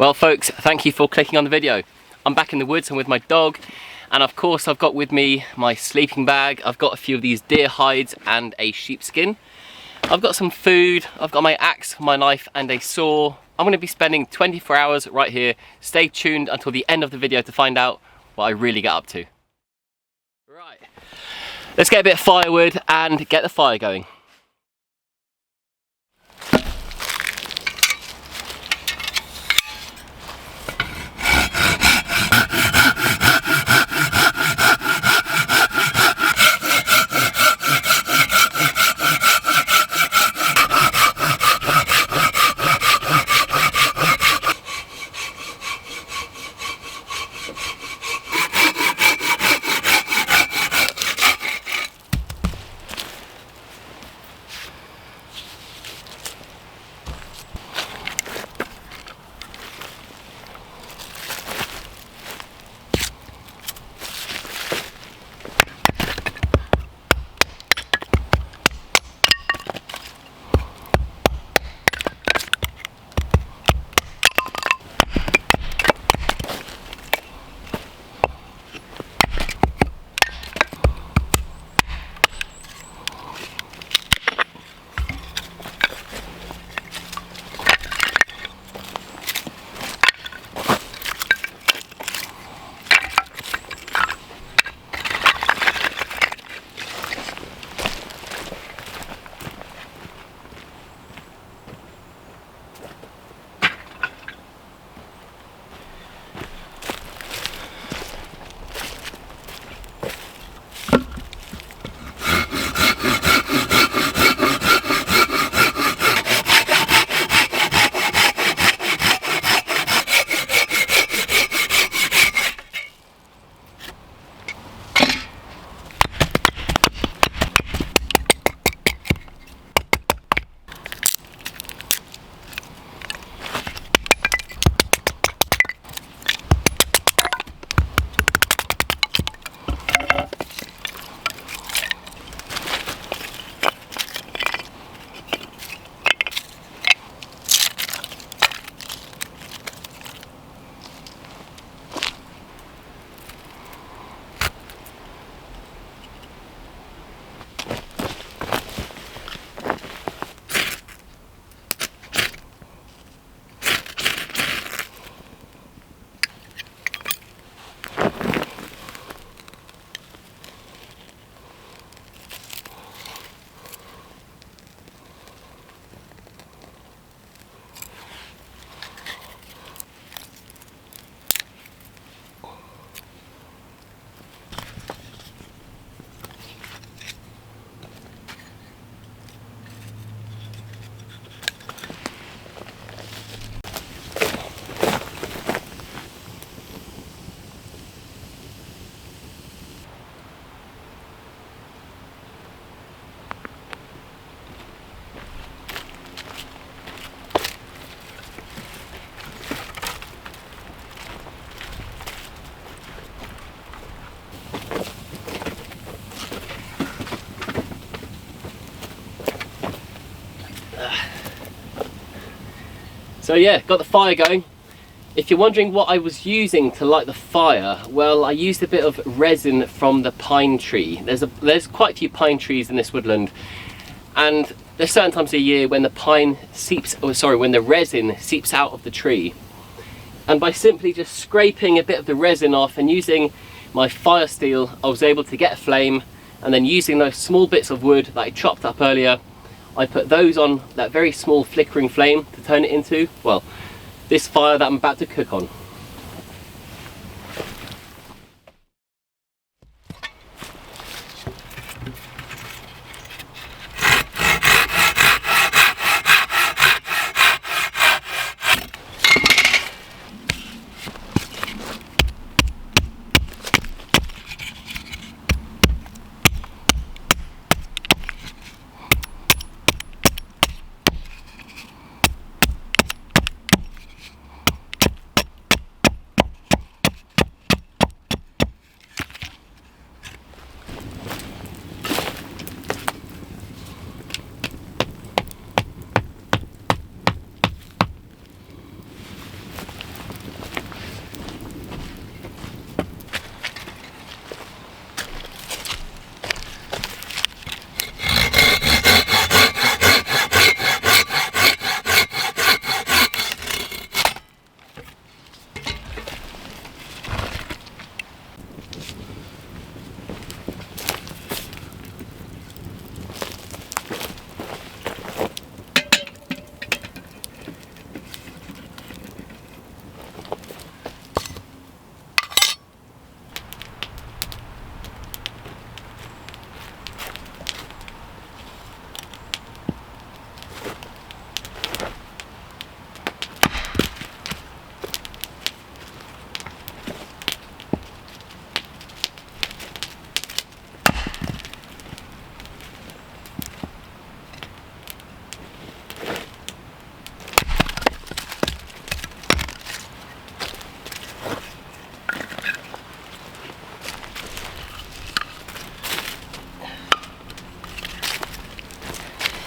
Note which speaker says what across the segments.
Speaker 1: Well folks, thank you for clicking on the video. I'm back in the woods and with my dog, and of course I've got with me my sleeping bag. I've got a few of these deer hides and a sheepskin. I've got some food, I've got my axe, my knife and a saw. I'm going to be spending 24 hours right here. Stay tuned until the end of the video to find out what I really get up to. Right, let's get a bit of firewood and get the fire going. So yeah, got the fire going. If you're wondering what I was using to light the fire, well, I used a bit of resin from the pine tree. There's quite a few pine trees in this woodland, and there's certain times of the year when the when the resin seeps out of the tree. And by simply just scraping a bit of the resin off and using my fire steel, I was able to get a flame, and then using those small bits of wood that I chopped up earlier, I put those on that very small flickering flame to turn it into, well, this fire that I'm about to cook on.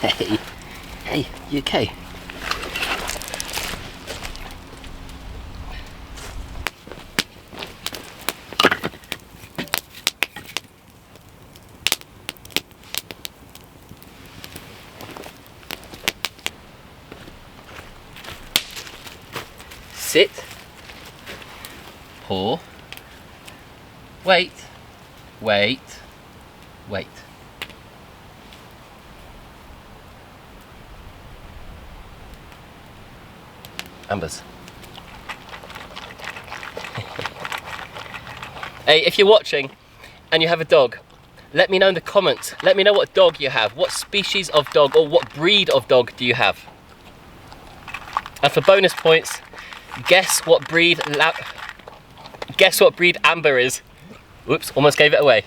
Speaker 1: Hey, hey, you okay? Sit, paw, wait, wait, wait. Ambers. Hey, if you're watching and you have a dog, let me know in the comments. Let me know what dog you have. What species of dog or what breed of dog do you have? And for bonus points, guess what breed Amber is. Whoops, almost gave it away.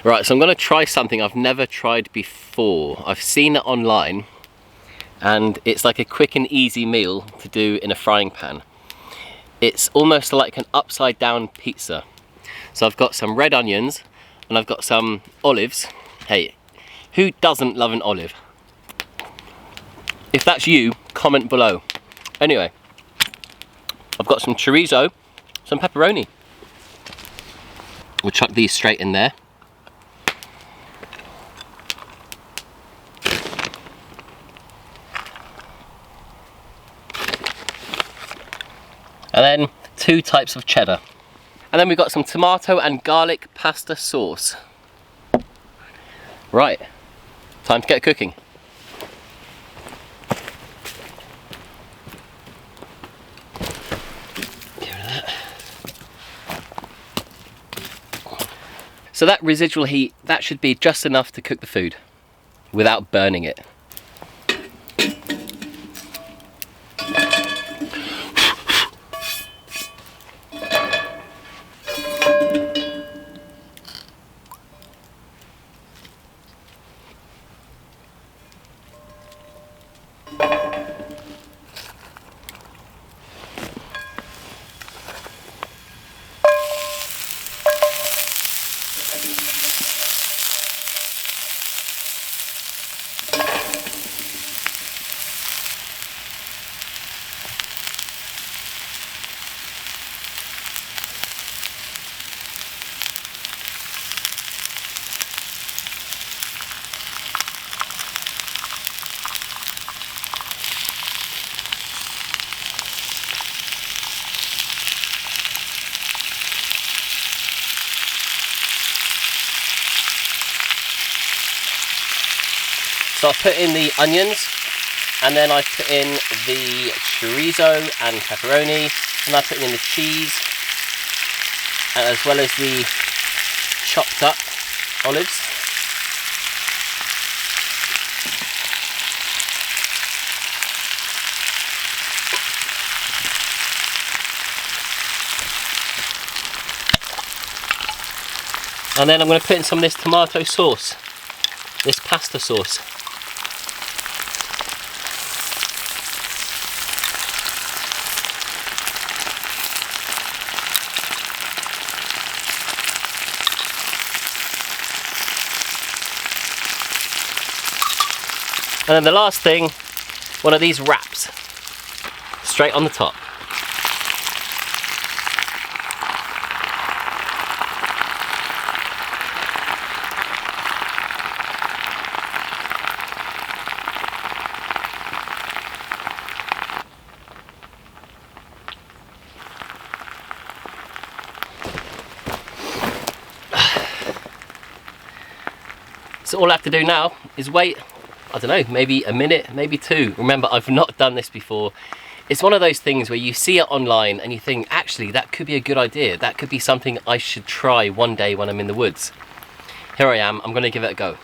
Speaker 1: Right, so I'm going to try something I've never tried before. I've seen it online and it's like a quick and easy meal to do in a frying pan. It's almost like an upside down pizza. So I've got some red onions and I've got some olives. Hey, who doesn't love an olive? If that's you, comment below. Anyway, I've got some chorizo, some pepperoni. We'll chuck these straight in there. And then 2 types of cheddar. And then we've got some tomato and garlic pasta sauce. Right, time to get cooking. Get rid of that. So that residual heat, that should be just enough to cook the food without burning it. So I put in the onions, and then I put in the chorizo and pepperoni, and I put in the cheese. as well as the chopped up olives. And then I'm going to put in some of this tomato sauce, this pasta sauce. And then the last thing, one of these wraps, straight on the top. So all I have to do now is wait, I don't know, maybe a minute, maybe two. Remember, I've not done this before. It's one of those things where you see it online and you think, actually, that could be a good idea. That could be something I should try one day when I'm in the woods. Here I am, I'm gonna give it a go.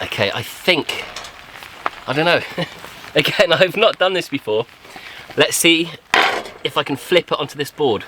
Speaker 1: Okay, I think, I don't know. Again, I've not done this before. Let's see if I can flip it onto this board.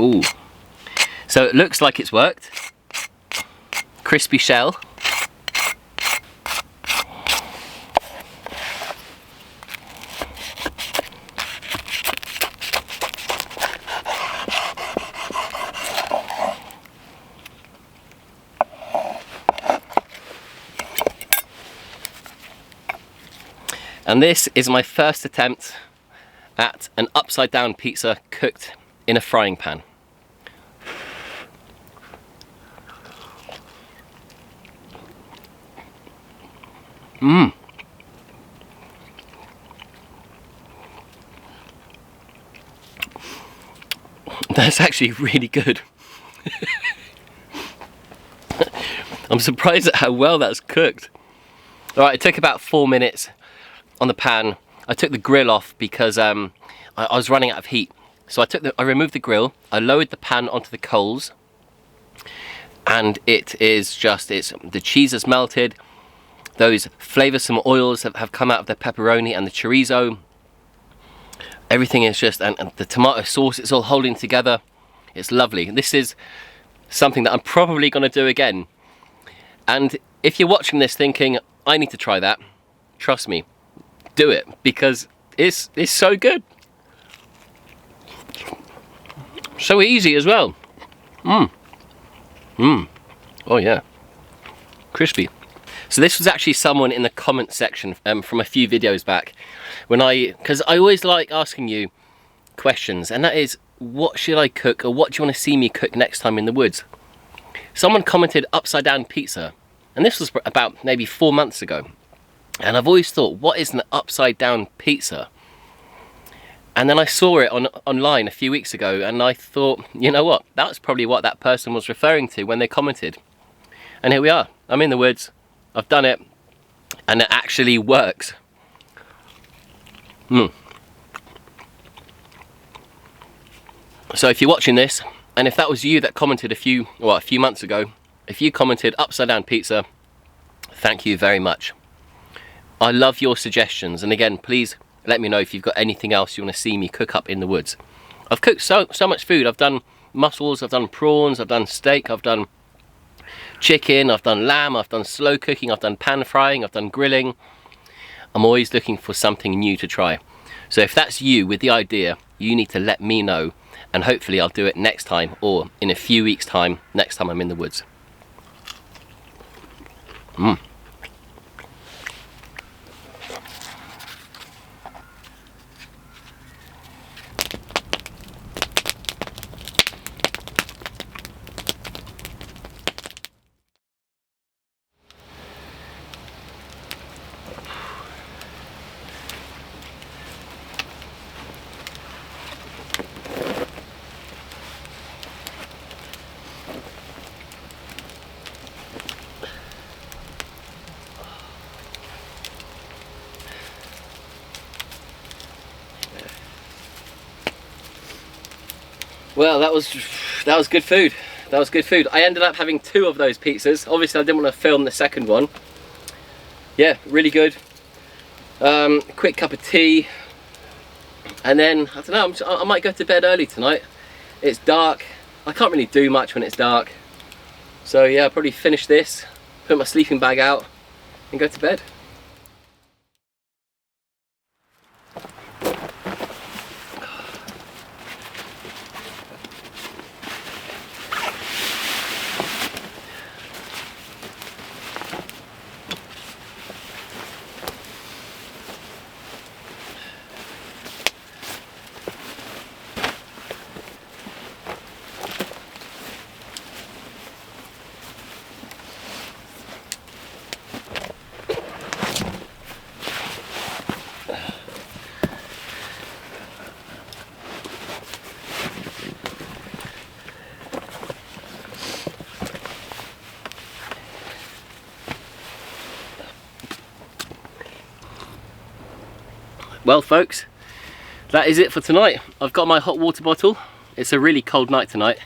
Speaker 1: Ooh, so it looks like it's worked. Crispy shell. And this is my first attempt at an upside down pizza cooked in a frying pan. Mmm. That's actually really good. I'm surprised at how well that's cooked. Alright, it took about 4 minutes on the pan. I took the grill off because I was running out of heat. So I removed the grill, I lowered the pan onto the coals, and the cheese has melted. Those flavoursome oils have come out of the pepperoni and the chorizo. Everything is just, and the tomato sauce, it's all holding together. It's lovely. This is something that I'm probably going to do again. And if you're watching this thinking, I need to try that, trust me, do it, because it's so good. So easy as well. Mmm. Mmm. Oh yeah. Crispy. So this was actually someone in the comment section from a few videos back, because I always like asking you questions, and that is, what should I cook, or what do you want to see me cook next time in the woods? Someone commented upside down pizza, and this was about maybe 4 months ago, and I've always thought, what is an upside down pizza? And then I saw it online a few weeks ago, and I thought, you know what, that's probably what that person was referring to when they commented. And here we are, I'm in the woods, I've done it, and it actually works. So if you're watching this, and if that was you that commented a few months ago, if you commented upside down pizza, thank you very much. I love your suggestions, and again, please let me know if you've got anything else you want to see me cook up in the woods. I've cooked so much food. I've done mussels, I've done prawns, I've done steak, I've done chicken, I've done lamb, I've done slow cooking, I've done pan frying, I've done grilling. I'm always looking for something new to try. So if that's you with the idea, you need to let me know, and hopefully I'll do it next time, or in a few weeks time, next time I'm in the woods. Well, that was good food. That was good food. I ended up having 2 of those pizzas. Obviously I didn't want to film the second one. Yeah, really good. Quick cup of tea, and then I don't know, I might go to bed early tonight. It's dark. I can't really do much when it's dark. So yeah, I'll probably finish this, put my sleeping bag out and go to bed. Well folks, that is it for tonight. I've got my hot water bottle. It's a really cold night tonight,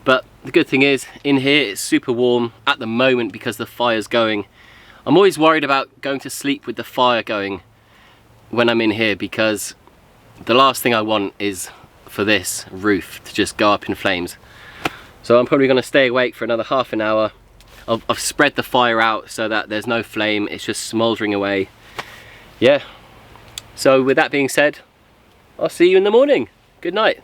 Speaker 1: but the good thing is in here it's super warm at the moment because the fire's going. I'm always worried about going to sleep with the fire going when I'm in here, because the last thing I want is for this roof to just go up in flames. So I'm probably going to stay awake for another half an hour. I've spread the fire out so that there's no flame, it's just smouldering away. Yeah. So with that being said, I'll see you in the morning. Good night.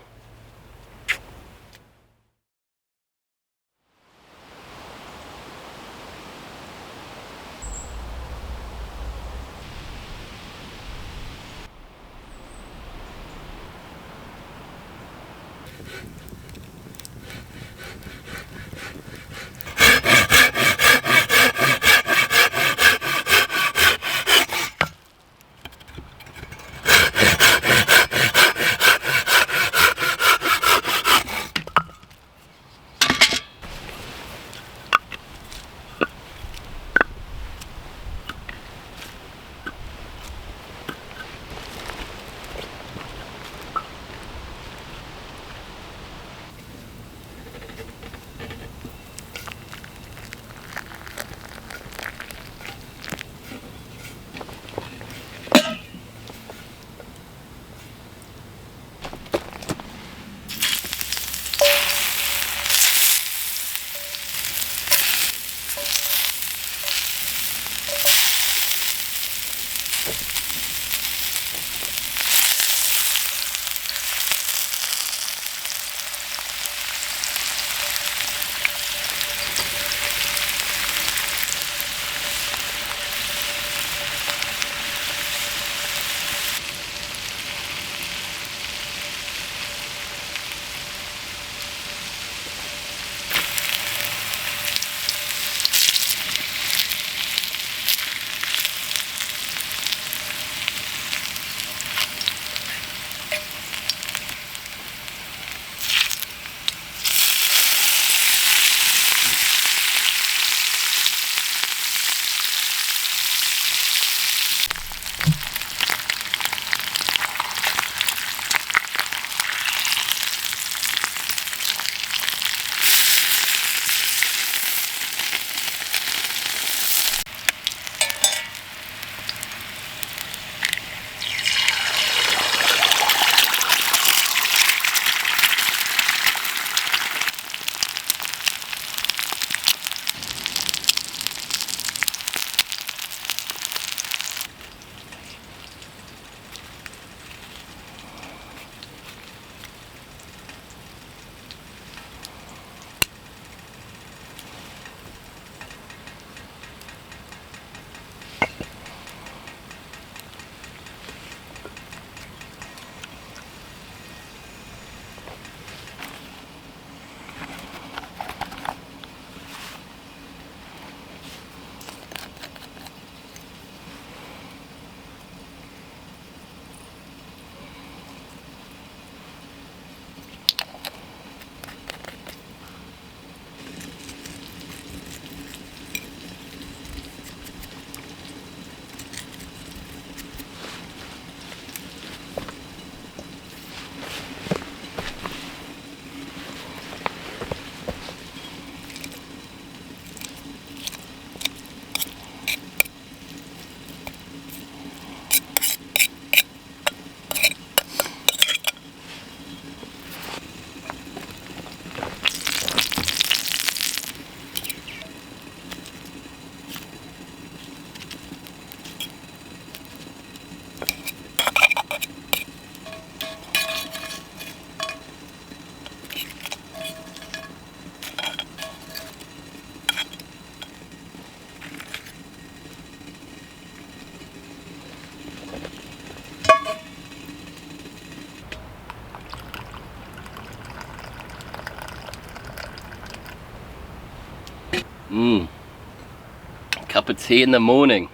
Speaker 1: Cup of tea in the morning.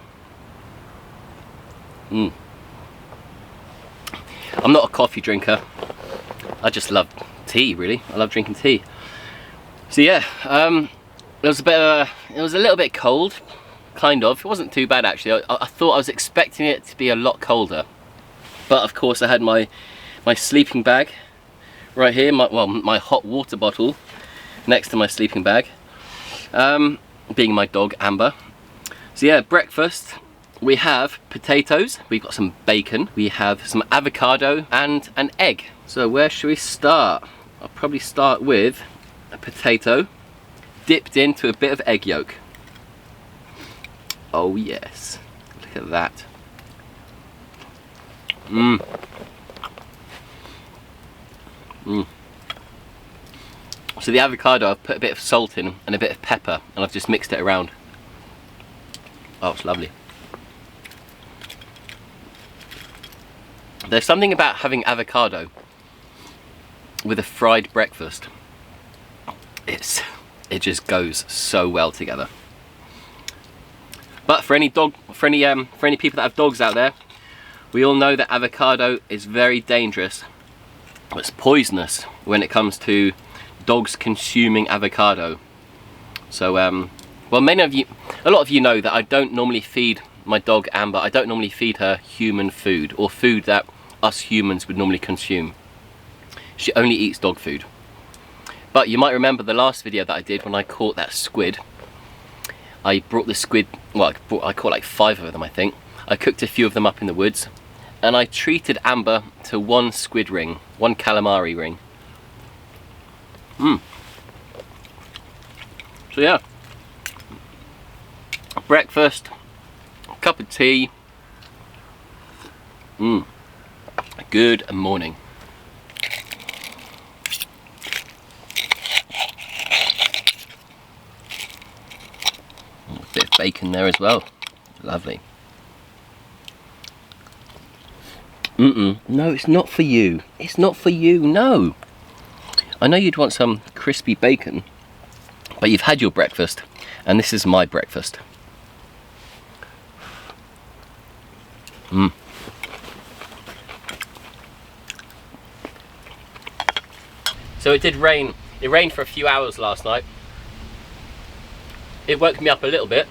Speaker 1: I'm not a coffee drinker. I just love tea, really. I love drinking tea. So yeah, it was a little bit cold, kind of. It wasn't too bad actually. I thought I was expecting it to be a lot colder, but of course I had my sleeping bag right here. My hot water bottle next to my sleeping bag, being my dog Amber. So yeah, breakfast. We have potatoes, we've got some bacon, we have some avocado and an egg. So where should we start? I'll probably start with a potato dipped into a bit of egg yolk. Oh yes, look at that. So the avocado, I've put a bit of salt in and a bit of pepper, and I've just mixed it around. Oh, it's lovely. There's something about having avocado with a fried breakfast. It just goes so well together. But for any people that have dogs out there, we all know that avocado is very dangerous. It's poisonous when it comes to dogs consuming avocado. So well, a lot of you know that I don't normally feed my dog Amber, I don't normally feed her human food, or food that us humans would normally consume. She only eats dog food. But you might remember the last video that I did when I caught that squid. I brought the squid, well, I caught like 5 of them, I think. I cooked a few of them up in the woods, and I treated Amber to 1 squid ring, 1 calamari ring. So yeah, breakfast, a cup of tea, a good morning. A bit of bacon there as well, lovely. No, it's not for you. It's not for you, no. I know you'd want some crispy bacon, but you've had your breakfast, and this is my breakfast. So it did rain. It rained for a few hours last night. It woke me up a little bit,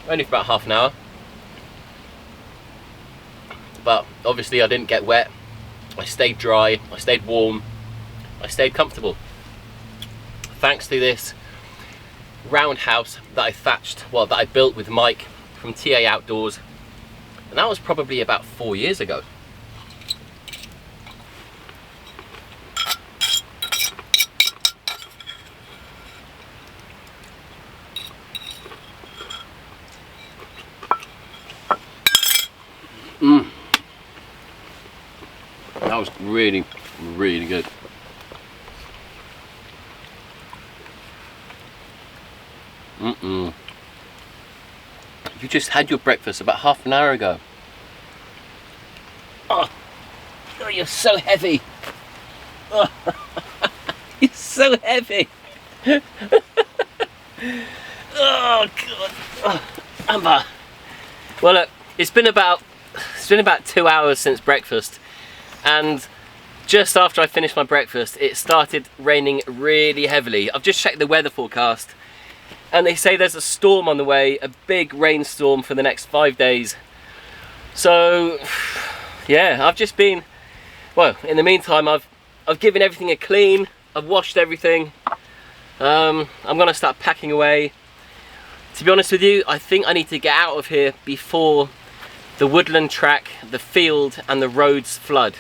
Speaker 1: only for about half an hour. But obviously I didn't get wet. I stayed dry, I stayed warm, I stayed comfortable. Thanks to this roundhouse that I thatched, well, that I built with Mike from TA Outdoors. And that was probably about 4 years ago. That was really, really good. You just had your breakfast about half an hour ago. Oh, you're so heavy. Oh, you're so heavy. Oh God, oh, Amber. Well, look, it's been about 2 hours since breakfast, and just after I finished my breakfast, it started raining really heavily. I've just checked the weather forecast, and they say there's a storm on the way, a big rainstorm for the next 5 days. So, yeah, I've just been, well, in the meantime, I've given everything a clean. I've washed everything. I'm gonna start packing away. To be honest with you, I think I need to get out of here before the woodland track, the field and the roads flood,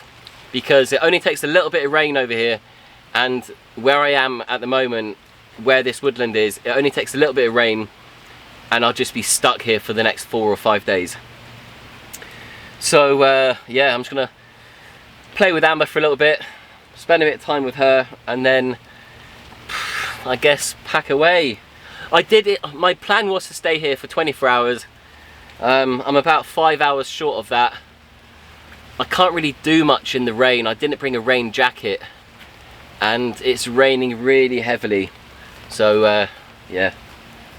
Speaker 1: because it only takes a little bit of rain over here, and where I am at the moment, where this woodland is, it only takes a little bit of rain and I'll just be stuck here for the next 4 or 5 days. So yeah, I'm just gonna play with Amber for a little bit, spend a bit of time with her, and then I guess pack away. My plan was to stay here for 24 hours. I'm about 5 hours short of that. I can't really do much in the rain. I didn't bring a rain jacket, and it's raining really heavily. So yeah,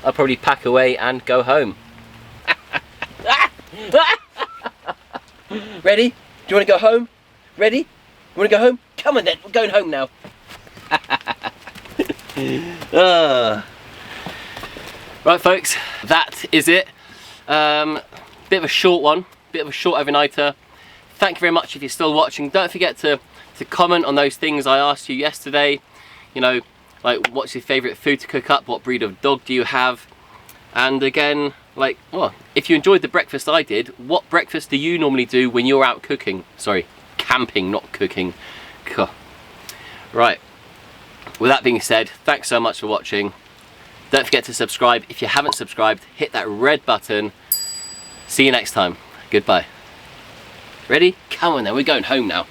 Speaker 1: I'll probably pack away and go home. Ready? Do you want to go home? Ready? You want to go home? Come on then, we're going home now. Right folks, that is it. Bit of a short one, bit of a short overnighter. Thank you very much if you're still watching. Don't forget to comment on those things I asked you yesterday. You know, like what's your favourite food to cook up? What breed of dog do you have? And again, like, well, if you enjoyed the breakfast I did, what breakfast do you normally do when you're out cooking? Sorry, camping, not cooking. Right, with that being said, thanks so much for watching. Don't forget to subscribe. If you haven't subscribed, hit that red button. See you next time. Goodbye. Ready? Come on then, we're going home now.